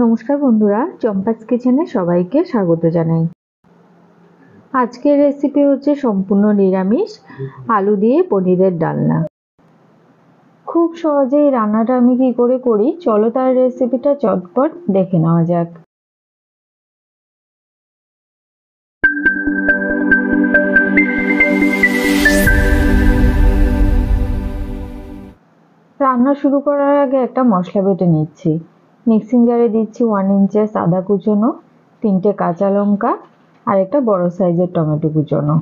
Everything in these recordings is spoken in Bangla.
নমস্কার বন্ধুরা, চম্পাস কিচেনে সবাইকে স্বাগত জানাই। আজকের রেসিপি হচ্ছে সম্পূর্ণ নিরামিষ আলু দিয়ে পনিরের ডালনা। খুব সহজেই রান্নাটা আমি কি করে করি, চলো তার রেসিপিটা চটপট দেখে নেওয়া যাক। রান্না শুরু করার আগে একটা মশলা বেটে নিচ্ছি। মিক্সিং জারে দিচ্ছি 1 ইঞ্চের আদা কুচোনো, 3টে কাঁচা লঙ্কা আর একটা বড় সাইজের টমেটো কুচোনো,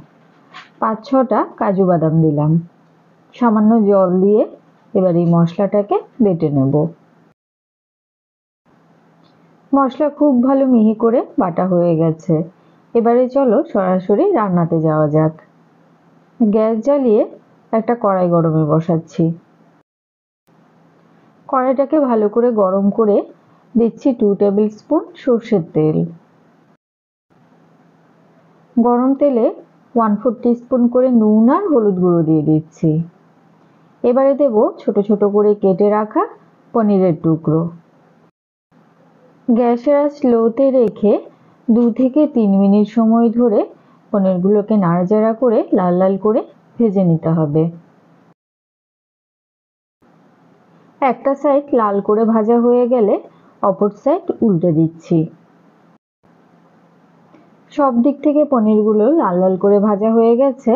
5-6টা কাজু বাদাম দিলাম। সামান্য জল দিয়ে এবার এই মশলাটাকে বেটে নেব। মশলা খুব ভালো মিহি করে বাটা হয়ে গেছে। এবারে চলো সরাসরি রান্নাতে যাওয়া যাক। গ্যাস জ্বালিয়ে একটা কড়াই গরমে বসাচ্ছি। কড়াইটাকে ভালো করে গরম করে দিচ্ছি 2 টেবিল স্পুন সর্ষের তেল। গরম তেলে 1/4 টিস্পুন করে নুন আর হলুদ গুঁড়ো দিয়ে দিচ্ছি। এবারে দেব ছোট ছোট করে কেটে রাখা পনিরের টুকরো। গ্যাসের আঁচ লোতে রেখে 2 থেকে 3 মিনিট সময় ধরে পনিরগুলোকে নাড়াচাড়া করে লাল লাল করে ভেজে নিতে হবে। একটা সাইড লাল করে ভাজা হয়ে গেলে অপর সাইড উল্টে দিচ্ছি। সব দিক থেকে পনিরগুলো লাল লাল করে ভাজা হয়ে গেছে।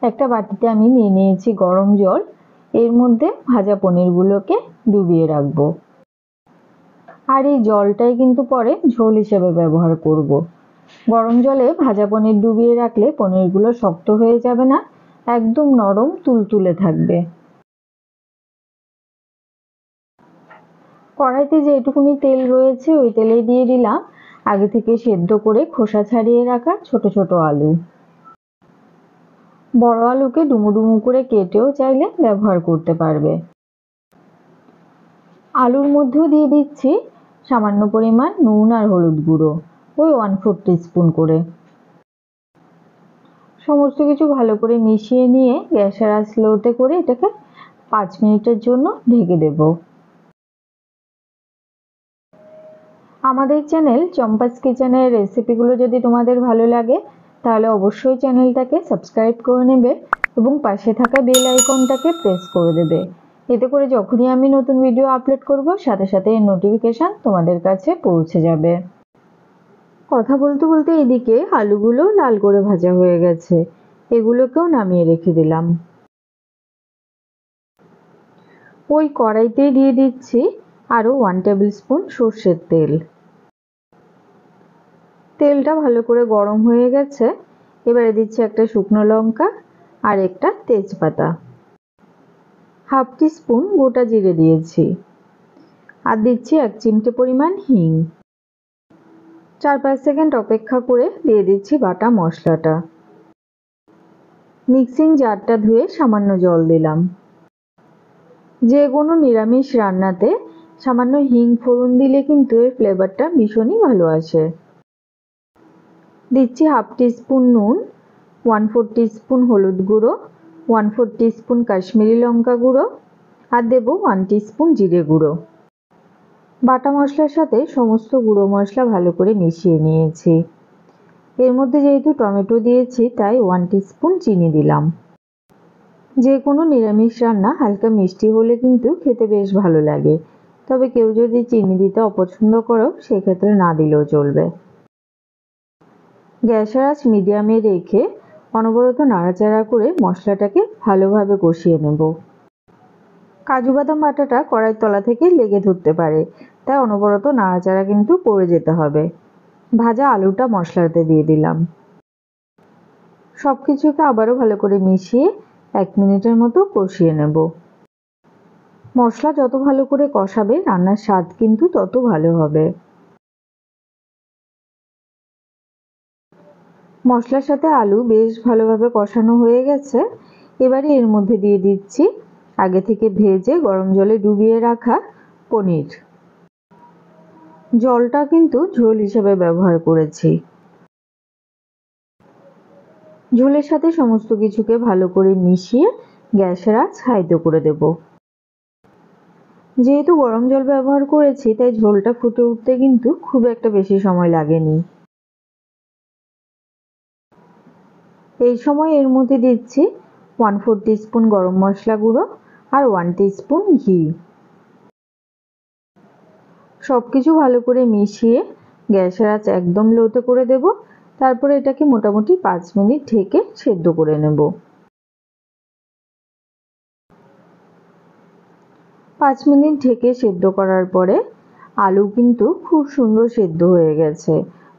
একটা বাটিতে আমি নিয়ে নিয়েছি গরম জল, এর মধ্যে ভাজা পনিরগুলোকে ডুবিয়ে রাখবো। আর এই জলটাই কিন্তু পরে ঝোল হিসেবে ব্যবহার করব। গরম জলে ভাজা পনির ডুবিয়ে রাখলে পনিরগুলো শক্ত হয়ে যাবে না, একদম নরম তুলতুলে থাকবে। কড়াইতে যেটুকুনি তেল রয়েছে ওই তেলে দিয়ে দিলাম আগে থেকে সেদ্ধ করে খোসা ছাড়িয়ে রাখা ছোট ছোট আলু। বড় আলুকে ডুমু ডুমু করে কেটেও চাইলে ব্যবহার করতে পারবে। আলুর মধ্যেও দিয়ে দিচ্ছি সামান্য পরিমাণ নুন আর হলুদ গুঁড়ো, ওই 1/4 টিস্পুন করে। সমস্ত কিছু ভালো করে মিশিয়ে নিয়ে গ্যাসের আঁচ লোতে করে এটাকে 5 মিনিটের জন্য ঢেকে দেব। আমাদের চ্যানেল চম্পাস কিচেনের রেসিপিগুলো যদি তোমাদের ভালো লাগে তাহলে অবশ্যই চ্যানেলটাকে সাবস্ক্রাইব করে নেবে এবং পাশে থাকা বেল আইকনটাকে প্রেস করে দেবে। এতে করে যখনই আমি নতুন ভিডিও আপলোড করব সাথে সাথে এর নোটিফিকেশন তোমাদের কাছে পৌঁছে যাবে। কথা বলতে বলতে এদিকে আলুগুলো লাল করে ভাজা হয়ে গেছে, এগুলোকেও নামিয়ে রেখে দিলাম। ওই কড়াইতেই দিয়ে দিচ্ছি আরও 1 টেবিল স্পুন সর্ষের তেল। তেলটা ভালো করে গরম হয়ে গেছে। এবারে দিচ্ছি একটা শুকনো লঙ্কা আর একটা তেজপাতা, 1/2 টিস্পুন গোটা জিরে দিয়েছি, আর দিচ্ছি 1 চিমটে পরিমাণ হিং। 4-5 সেকেন্ড অপেক্ষা করে দিয়ে দিচ্ছি বাটা মশলাটা। মিক্সিং জারটা ধুয়ে সামান্য জল দিলাম। যে কোনো নিরামিষ রান্নাতে সামান্য হিং ফোড়ন দিলে কিন্তু এর ফ্লেভারটা ভীষণই ভালো আসে। দিচ্ছি 1/2 টিস্পুন নুন, 1/4 টিস্পুন হলুদ গুঁড়ো, 1/4 টিস্পুন কাশ্মীরি লঙ্কা গুঁড়ো, আর দেব 1 টিস্পুন জিরে গুঁড়ো। বাটা মশলার সাথে সমস্ত গুঁড়ো মশলা ভালো করে মিশিয়ে নিয়েছি। এর মধ্যে যেহেতু টমেটো দিয়েছি তাই 1 টিস্পুন চিনি দিলাম। যে কোনো নিরামিষ রান্না হালকা মিষ্টি হলে কিন্তু খেতে বেশ ভালো লাগে, তবে কেউ যদি চিনি দিতে অপছন্দ করো সেক্ষেত্রে না দিলেও চলবে। গ্যাসের আঁচ মিডিয়ামে রেখে অনবরত নাড়াচাড়া করে মশলাটাকে ভালোভাবে কষিয়ে নেব। কাজু বাদাম বাটাটা কড়াইয়ের তলা থেকে লেগে ধরতে পারে, তাই অনবরত নাড়াচাড়া কিন্তু করে যেতে হবে। ভাজা আলুটা মশলাতে দিয়ে দিলাম। সব কিছুকে আবারও ভালো করে মিশিয়ে 1 মিনিটের মতো কষিয়ে নেব। মশলা যত ভালো করে কষাবে রান্নার স্বাদ কিন্তু তত ভালো হবে। মশলার সাথে আলু বেশ ভালোভাবে কষানো হয়ে গেছে। এবারে এর মধ্যে দিয়ে দিচ্ছি আগে থেকে ভেজে গরম জলে ডুবিয়ে রাখা পনির। জলটা কিন্তু ঝোল হিসেবে ব্যবহার করেছি। ঝোলের সাথে সমস্ত কিছুকে ভালো করে মিশিয়ে গ্যাসের আঁচ হাইতে করে দেব। যেহেতু গরম জল ব্যবহার করেছি তাই ঝোলটা ফুটে উঠতে কিন্তু খুব একটা বেশি সময় লাগেনি। এই সময় এর মধ্যে দিচ্ছি 1/4 টিস্পুন গরম মশলা গুঁড়ো আর 1 টিস্পুন ঘি। সবকিছু ভালো করে মিশিয়ে গ্যাসের আঁচ একদম লোতে করে দেব। তারপরে এটাকে মোটামুটি 5 মিনিট ঢেকে সেদ্ধ করে নেব। 5 মিনিট ঢেকে সেদ্ধ করার পরে আলু কিন্তু খুব সুন্দর সেদ্ধ হয়ে গেছে।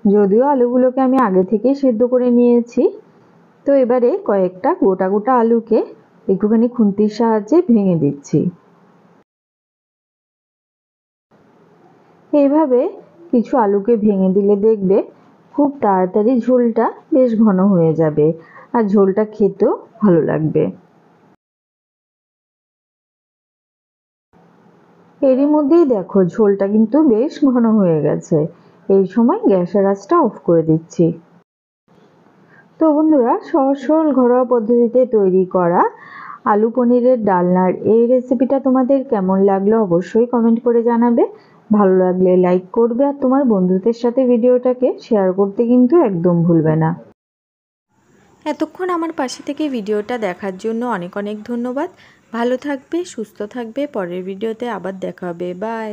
যদিও আলুগুলোকে আমি আগে থেকেই সেদ্ধ করে নিয়েছি। তো এবারে কয়েকটা গোটা গোটা আলুকে একটুখানি খুন্তির সাহায্যে ভেঙে দিচ্ছি। এইভাবে কিছু আলুকে ভেঙে দিলে দেখবে খুব তাড়াতাড়ি ঝোলটা বেশ ঘন হয়ে যাবে আর ঝোলটা খেতেও ভালো লাগবে। এরই মধ্যেই দেখো ঝোলটা কিন্তু বেশ ঘন হয়ে গেছে। এই সময় গ্যাসের আঁচটা অফ করে দিচ্ছি। তো বন্ধুরা, সহজ সরল ঘরোয়া পদ্ধতিতে তৈরি করা আলু পনিরের ডালনার এই রেসিপিটা তোমাদের কেমন লাগলো অবশ্যই কমেন্ট করে জানাবে। ভালো লাগলে লাইক করবে আর তোমার বন্ধুদের সাথে ভিডিওটাকে শেয়ার করতে কিন্তু একদম ভুলবে না। এতক্ষণ আমার পাশে থেকে ভিডিওটা দেখার জন্য অনেক অনেক ধন্যবাদ। ভালো থাকবে, সুস্থ থাকবে। পরের ভিডিওতে আবার দেখা হবে। বাই।